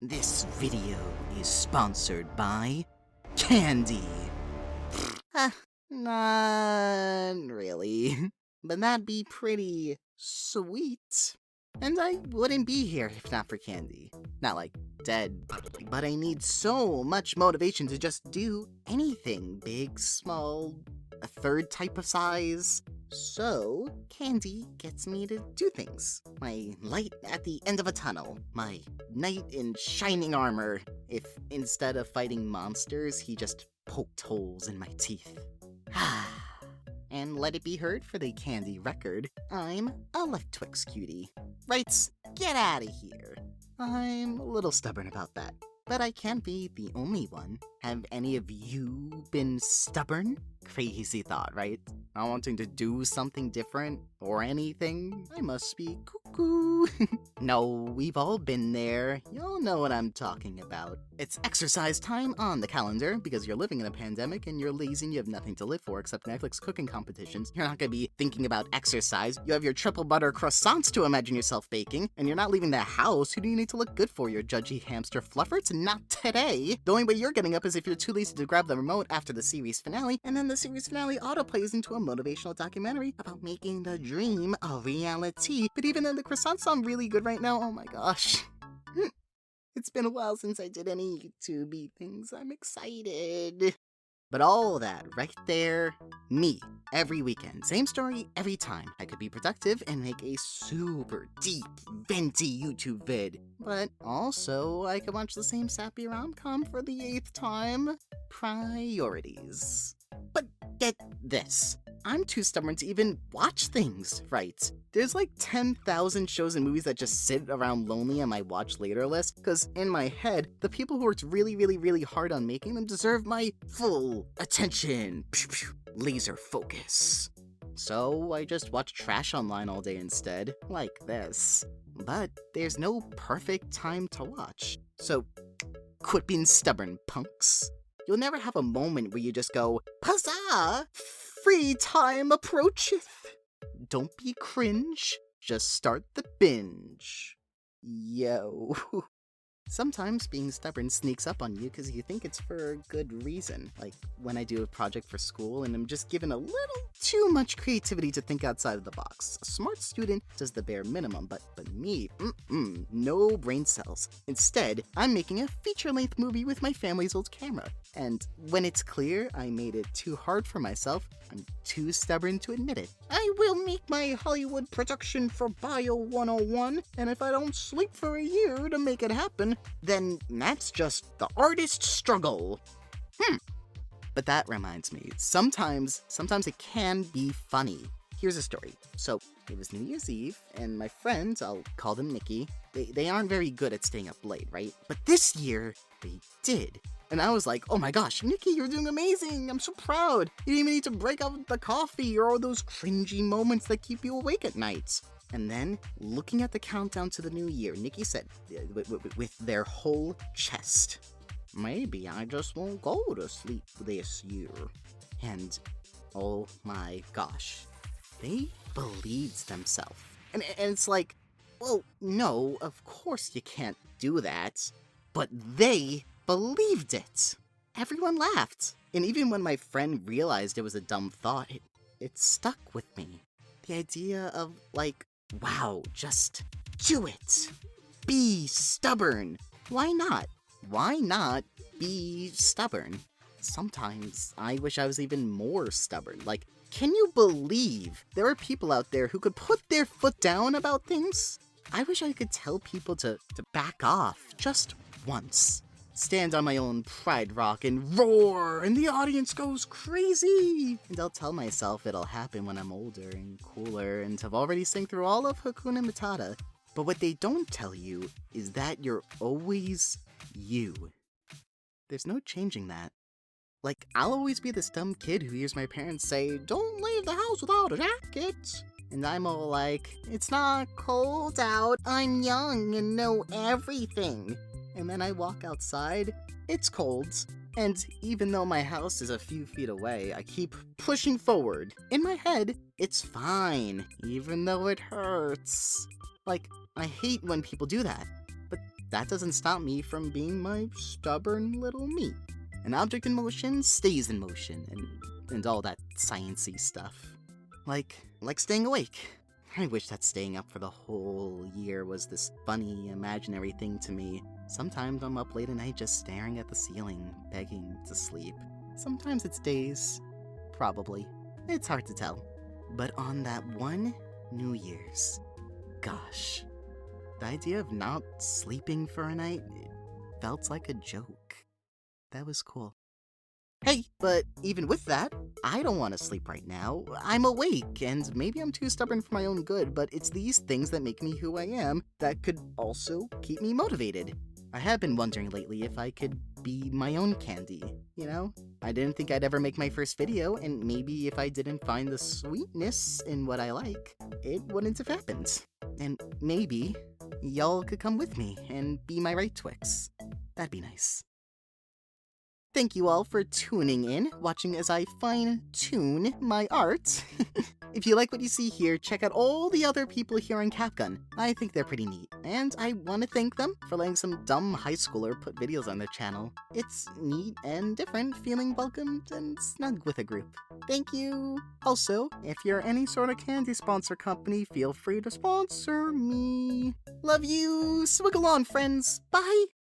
This video is sponsored by candy. Not really. But that'd be pretty sweet. And I wouldn't be here if not for candy. Not like dead, but I need so much motivation to just do anything. Big, small, a third type of size. So, candy gets me to do things. My light at the end of a tunnel. My knight in shining armor. If instead of fighting monsters, he just poked holes in my teeth. And let it be heard for the candy record, I'm a left Twix cutie. Rights, get out of here. I'm a little stubborn about that, but I can't be the only one. Have any of you been stubborn? Crazy thought, right? Not wanting to do something different or anything. I must be cuckoo. No, we've all been there. You'll know what I'm talking about. It's exercise time on the calendar because you're living in a pandemic and you're lazy and you have nothing to live for except Netflix cooking competitions. You're not gonna be thinking about exercise. You have your triple butter croissants to imagine yourself baking, and you're not leaving the house. Who do you need to look good for, your judgy hamster flufferts? Not today. The only way you're getting up is if you're too lazy to grab the remote after the series finale, and then the series finale autoplays into a motivational documentary about making the dream a reality. But even though the croissants sound really good right now, oh my gosh. It's been a while since I did any YouTube things. I'm excited. But all that right there, me, every weekend. Same story every time. I could be productive and make a super deep, venti YouTube vid. But also, I could watch the same sappy rom-com for the 8th time. Priorities. But get this. I'm too stubborn to even watch things right. There's like 10,000 shows and movies that just sit around lonely on my watch later list, because in my head, the people who worked really hard on making them deserve my full attention. Laser focus. So I just watch trash online all day instead, like this. But there's no perfect time to watch. So quit being stubborn, punks. You'll never have a moment where you just go, huzzah! Free time approacheth. Don't be cringe, just start the binge. Yo. Sometimes being stubborn sneaks up on you because you think it's for a good reason. Like when I do a project for school and I'm just given a little too much creativity to think outside of the box. A smart student does the bare minimum, but me, no brain cells. Instead, I'm making a feature-length movie with my family's old camera. And when it's clear I made it too hard for myself, I'm too stubborn to admit it. I will make my Hollywood production for Bio 101, and if I don't sleep for a year to make it happen, then that's just the artist's struggle. But that reminds me, sometimes it can be funny. Here's a story. So, it was New Year's Eve, and my friends, I'll call them Nikki, they aren't very good at staying up late, right? But this year, they did. And I was like, oh my gosh, Nikki, you're doing amazing. I'm so proud. You didn't even need to break out the coffee or all those cringy moments that keep you awake at nights. And then, looking at the countdown to the new year, Nikki said, with their whole chest, maybe I just won't go to sleep this year. And, oh my gosh, they believed themselves. And it's like, well, no, of course you can't do that. But they believed it. Everyone laughed. And even when my friend realized it was a dumb thought, it stuck with me. The idea of, like, wow, just do it. Be stubborn. Why not? Why not be stubborn? Sometimes I wish I was even more stubborn. Like, can you believe there are people out there who could put their foot down about things? I wish I could tell people to back off just once. Stand on my own pride rock and roar, and the audience goes crazy. And I'll tell myself it'll happen when I'm older and cooler and have already sang through all of Hakuna Matata. But what they don't tell you is that you're always you. There's no changing that. Like, I'll always be this dumb kid who hears my parents say, don't leave the house without a jacket. And I'm all like, it's not cold out, I'm young and know everything. And then I walk outside, it's cold, and even though my house is a few feet away, I keep pushing forward. In my head, it's fine, even though it hurts. Like, I hate when people do that, but that doesn't stop me from being my stubborn little me. An object in motion stays in motion, and all that sciencey stuff. Like staying awake. I wish that staying up for the whole year was this funny, imaginary thing to me. Sometimes I'm up late at night just staring at the ceiling, begging to sleep. Sometimes it's days. Probably. It's hard to tell. But on that one New Year's, gosh, the idea of not sleeping for a night, it felt like a joke. That was cool. Hey, but even with that, I don't want to sleep right now. I'm awake, and maybe I'm too stubborn for my own good, but it's these things that make me who I am that could also keep me motivated. I have been wondering lately if I could be my own candy, you know? I didn't think I'd ever make my first video, and maybe if I didn't find the sweetness in what I like, it wouldn't have happened. And maybe y'all could come with me and be my right Twix. That'd be nice. Thank you all for tuning in, watching as I fine-tune my art. If you like what you see here, check out all the other people here on Capgun. I think they're pretty neat, and I want to thank them for letting some dumb high schooler put videos on their channel. It's neat and different, feeling welcomed and snug with a group. Thank you! Also, if you're any sort of candy sponsor company, feel free to sponsor me. Love you! Swiggle on, friends! Bye!